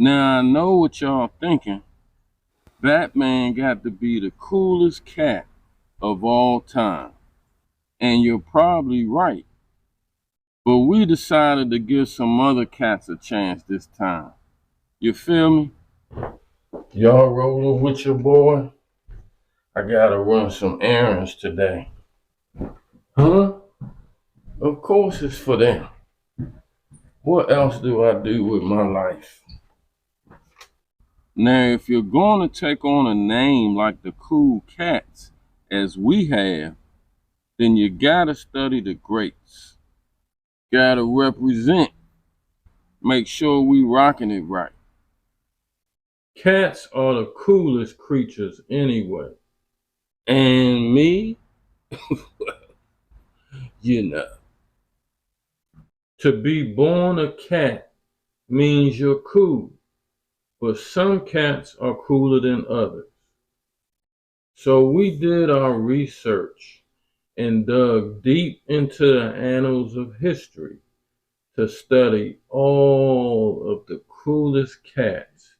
Now I know what y'all thinking. Batman got to be the coolest cat of all time. And you're probably right. But we decided to give some other cats a chance this time. You feel me? Y'all rolling with your boy? I gotta run some errands today. Huh? Of course it's for them. What else do I do with my life? Now, if you're going to take on a name like the Cool Cats, as we have, then you gotta study the greats. Gotta represent. Make sure we rocking it right. Cats are the coolest creatures anyway. And me, you know. To be born a cat means you're cool. But some cats are cooler than others. So we did our research and dug deep into the annals of history to study all of the coolest cats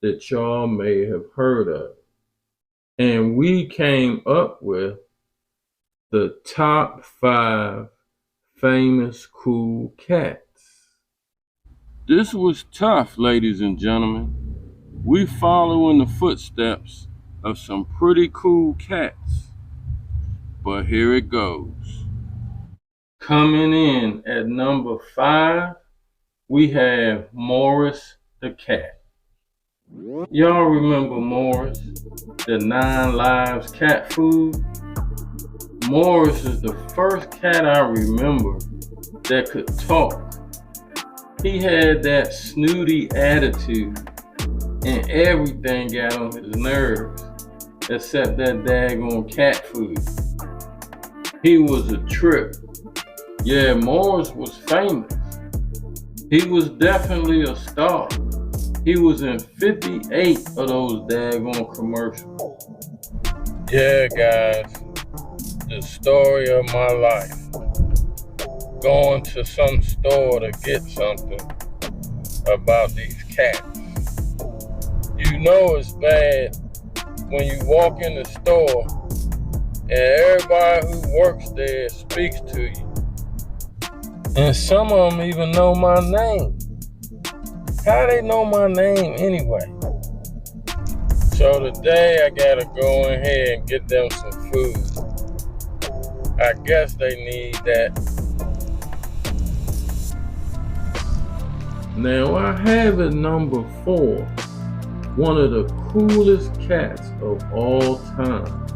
that y'all may have heard of. And we came up with the top 5 famous cool cats. This was tough, ladies and gentlemen. We follow in the footsteps of some pretty cool cats. But here it goes. Coming in at number 5, we have Morris the cat. Y'all remember Morris, the 9 Lives cat food? Morris is the first cat I remember that could talk. He had that snooty attitude and everything got on his nerves except that daggone cat food. He was a trip. Yeah, Morris was famous. He was definitely a star. He was in 58 of those daggone commercials. Yeah, guys, the story of my life. Going to some store to get something about these cats. You know it's bad when you walk in the store and everybody who works there speaks to you. And some of them even know my name. How they know my name anyway? So today I gotta go in here and get them some food. I guess they need that. Now I have at number 4, one of the coolest cats of all time.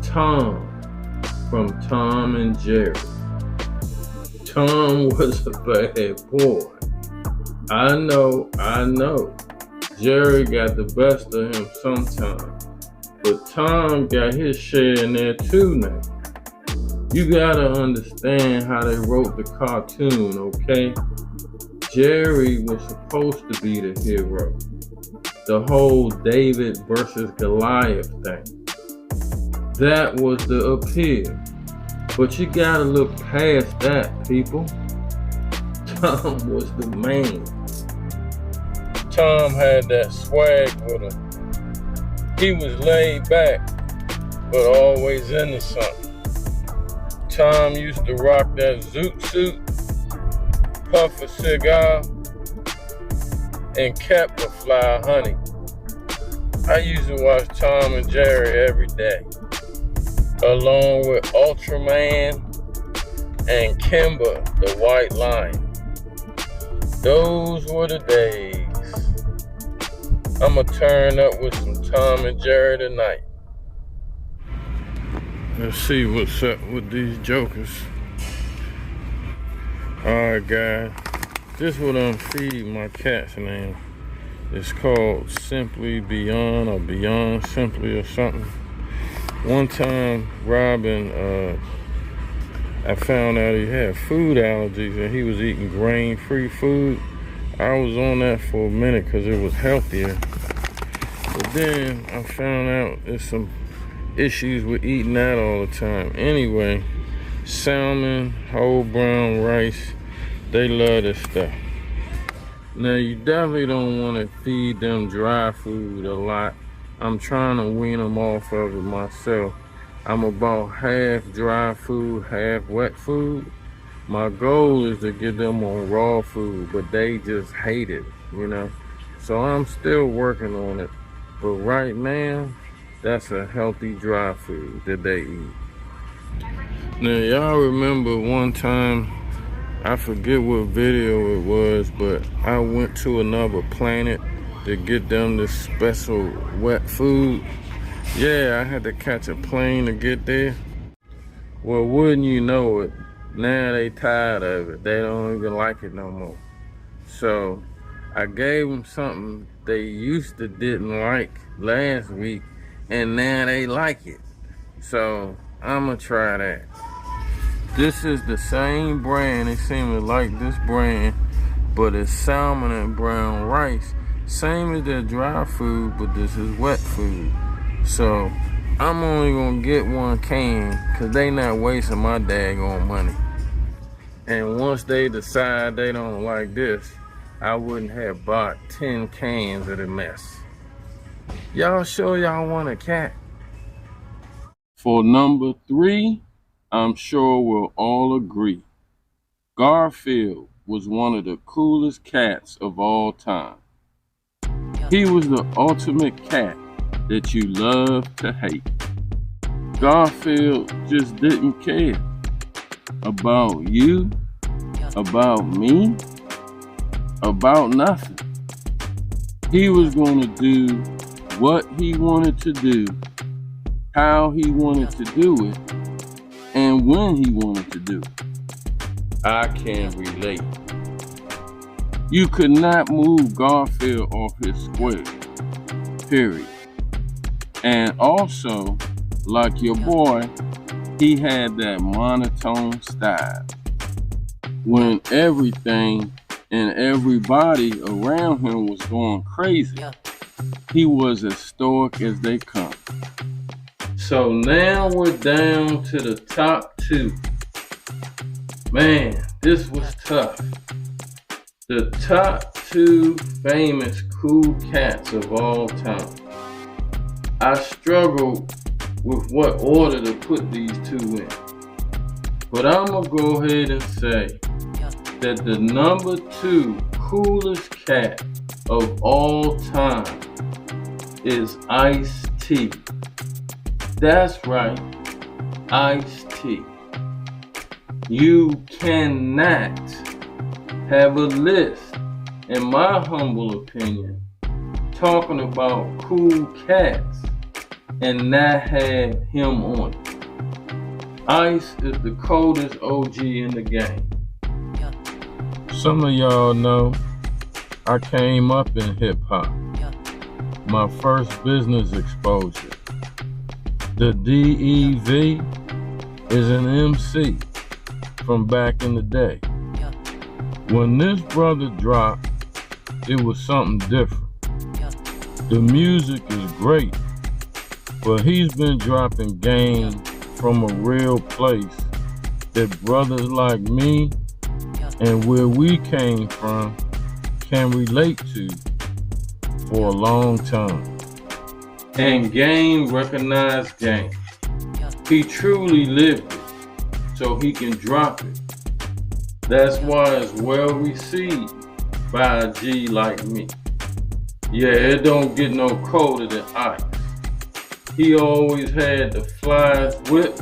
Tom from Tom and Jerry. Tom was a bad boy. I know. Jerry got the best of him sometimes. But Tom got his share in there too now. You gotta understand how they wrote the cartoon, okay? Jerry was supposed to be the hero. The whole David versus Goliath thing. That was the appeal. But you gotta look past that, people. Tom was the man. Tom had that swag with him. He was laid back, but always into something. Tom used to rock that zoot suit, puff a cigar, and kept a fly honey. I used to watch Tom and Jerry every day, along with Ultraman and Kimber the White Lion. Those were the days. I'ma turn up with some Tom and Jerry tonight. Let's see what's up with these jokers. Alright guys, this is what I'm feeding my cat's name. It's called Simply Beyond or Beyond Simply or something. One time Robin, I found out he had food allergies and he was eating grain-free food. I was on that for a minute because it was healthier. But then I found out there's some issues with eating that all the time. Anyway, salmon, whole brown rice, they love this stuff. Now you definitely don't want to feed them dry food a lot. I'm trying to wean them off of it myself. I'm about half dry food, half wet food. My goal is to get them on raw food, but they just hate it, you know. So I'm still working on it. But right now, that's a healthy dry food that they eat. Now y'all remember one time, I forget what video it was, but I went to another planet to get them this special wet food. Yeah, I had to catch a plane to get there. Well, wouldn't you know it, now they tired of it. They don't even like it no more. So I gave them something they used to didn't like last week, and now they like it. So I'ma try that. This is the same brand. They seem to like this brand, but it's salmon and brown rice. Same as their dry food, but this is wet food. So I'm only gonna get one can because they not wasting my daggone money. And once they decide they don't like this, I wouldn't have bought 10 cans of the mess. Y'all sure y'all want a cat? For number 3, I'm sure we'll all agree, Garfield was one of the coolest cats of all time. He was the ultimate cat that you love to hate. Garfield just didn't care about you, about me, about nothing. He was going to do what he wanted to do, how he wanted to do it, and when he wanted to do it. I can relate. You could not move Garfield off his square, period. And also, like your boy, he had that monotone style. When everything and everybody around him was going crazy, he was as stoic as they come. So now we're down to the top 2. Man, this was tough. The top 2 famous cool cats of all time. I struggled with what order to put these 2 in. But I'm gonna go ahead and say that the number 2 coolest cat of all time is Ice-T. That's right, Ice-T. You cannot have a list, in my humble opinion, talking about cool cats and not have him on it. Ice is the coldest OG in the game. Some of y'all know I came up in hip hop. My first business exposure. The D.E.V is an MC from back in the day. When this brother dropped, it was something different. The music is great, but he's been dropping game from a real place that brothers like me and where we came from can relate to for a long time. And game recognized game. He truly lived it, so he can drop it. That's why it's well received by a G like me. Yeah, it don't get no colder than Ice. He always had the flies whips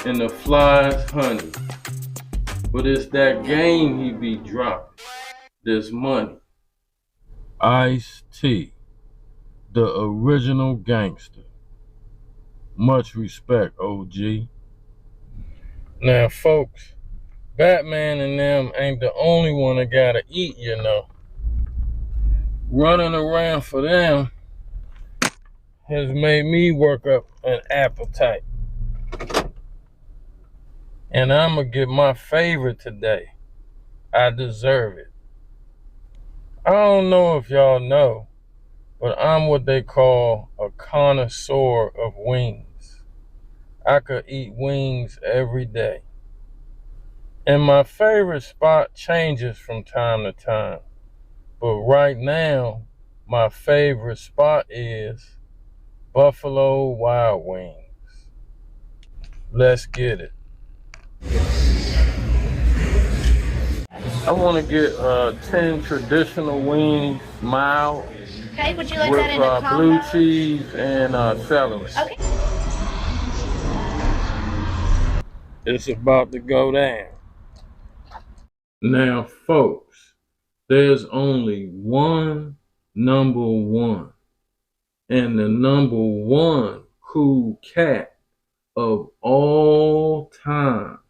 and the flies honey. But it's that game he be dropping. This money. Ice-T, the original gangster. Much respect, OG. Now, folks, Batman and them ain't the only one that gotta eat, you know. Running around for them has made me work up an appetite. And I'm gonna get my favorite today. I deserve it. I don't know if y'all know, but I'm what they call a connoisseur of wings. I could eat wings every day. And my favorite spot changes from time to time. But right now, my favorite spot is Buffalo Wild Wings. Let's get it. I want to get 10 traditional wings, mild. Okay, would you like with that in a combo? blue cheese and celery. Okay. It's about to go down. Now, folks, there's only one number one. And the number one cool cat of all time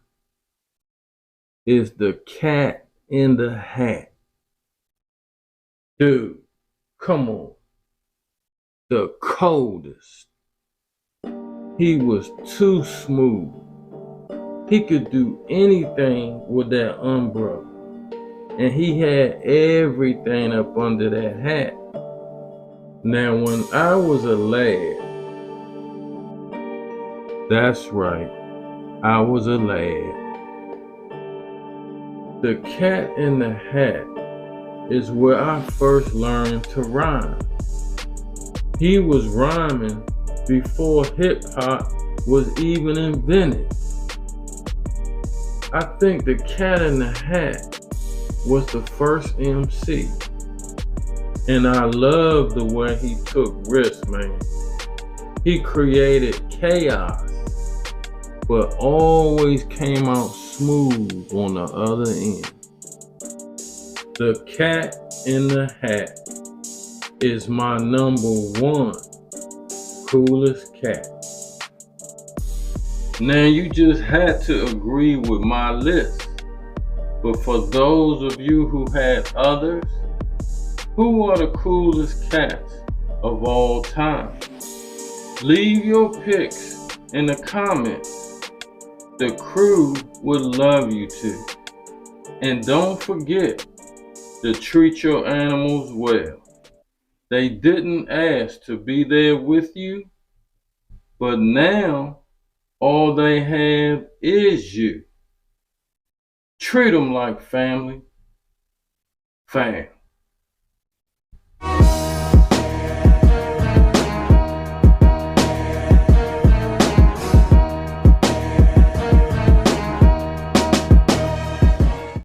is the Cat in the Hat. Dude, come on. The coldest. He was too smooth. He could do anything with that umbrella. And he had everything up under that hat. Now, when I was a lad, that's right, I was a lad. The Cat in the Hat is where I first learned to rhyme. He was rhyming before hip hop was even invented. I think the Cat in the Hat was the first MC. And I love the way he took risks, man. He created chaos, but always came out smooth on the other end. The Cat in the Hat is my number one coolest cat. Now, you just had to agree with my list. But for those of you who had others, who are the coolest cats of all time? Leave your picks in the comments. The crew would love you to. And don't forget to treat your animals well. They didn't ask to be there with you, but now all they have is you. Treat them like family. Fam.